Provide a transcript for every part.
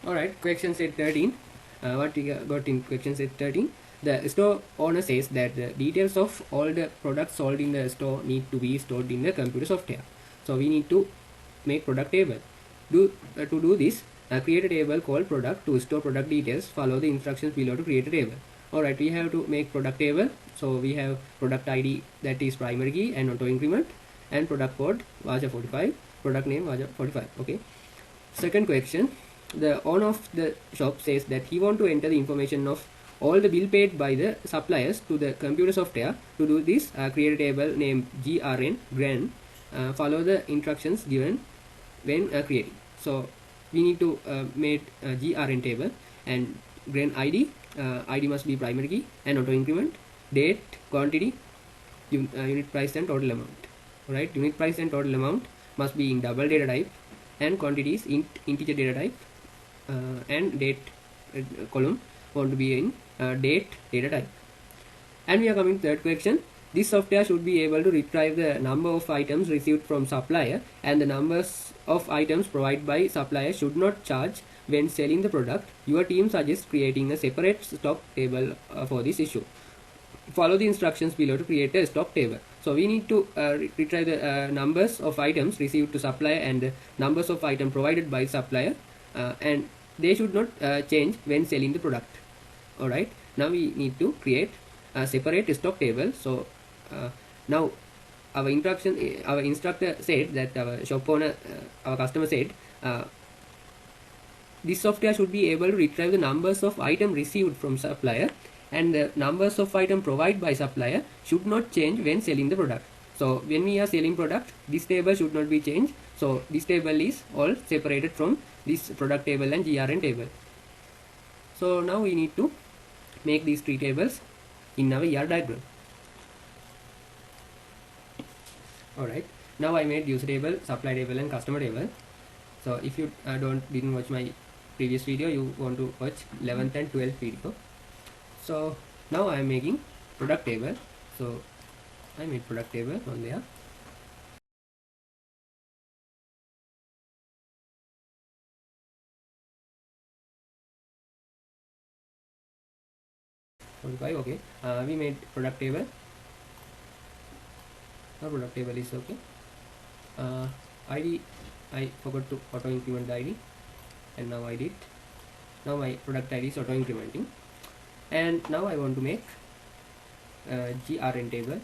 Alright, question set 13. What we got in question set 13? The store owner says that the details of all the products sold in the store need to be stored in the computer software. So we need to make product table. To do this, create a table called product to store product details. Follow the instructions below to create a table. Alright, we have to make product table. So we have product ID, that is primary key and auto increment, and product code Vaja 45, product name Vaja 45. Okay. Second question. The owner of the shop says that he want to enter the information of all the bill paid by the suppliers to the computer software. To do this, create a table named GRN. Follow the instructions given when creating. So we need to make a GRN table, and GRN ID. ID must be primary key and auto increment, date, quantity, unit price and total amount. Alright, unit price and total amount must be in double data type, and quantity is integer data type, and date column want to be in date data type. And we are coming to third question. This software should be able to retrieve the number of items received from supplier, and the numbers of items provided by supplier should not charge when selling the product. Your team suggests creating a separate stock table for this issue. Follow the instructions below to create a stock table. So we need to retrieve the numbers of items received to supplier and the numbers of items provided by supplier, and they should not change when selling the product. Alright, now we need to create a separate stock table. So now our instructor said that our shop owner, our customer said, this software should be able to retrieve the numbers of items received from supplier, and the numbers of items provided by supplier should not change when selling the product. So when we are selling product, this table should not be changed. So this table is all separated from this product table and GRN table. So now we need to make these three tables in our ER diagram. Alright, now I made user table, supply table and customer table. So if you didn't watch my previous video, you want to watch 11th and 12th video. So now I am making product table. So I made product table on there. Okay, we made product table. Our product table is okay. ID, I forgot to auto increment the ID, and now I did. Now my product ID is auto incrementing, and now I want to make GRN table.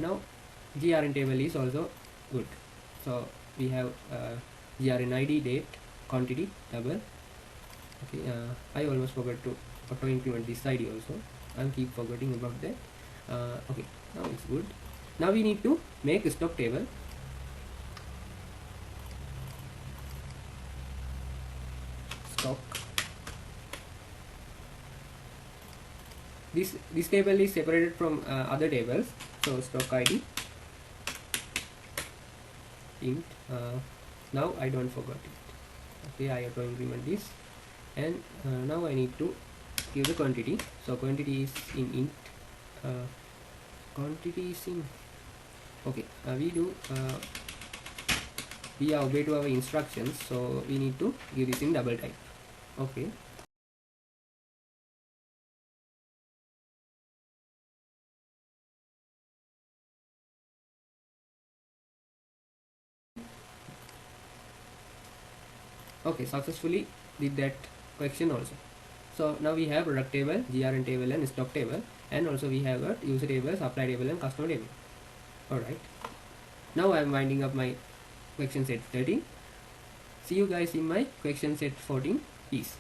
Now GRN table is also good. So we have GRN ID, date, quantity, double. Okay, I almost forgot to auto increment this ID also. I'll keep forgetting about that. Okay, now it's good. Now we need to make a stock table. Stock. This table is separated from other tables. So stock ID int. Now I don't forget it. Okay, I auto increment this, and now I need to give the quantity. So quantity is in int. Quantity is in. Okay, we are obey to our instructions, so we need to give this in double type. Okay. Okay, successfully did that question also. So now we have product table, GRN table and stock table, and also we have a user table, supply table and customer table. Alright, now I am winding up my question set 13. See you guys in my question set 14. Peace.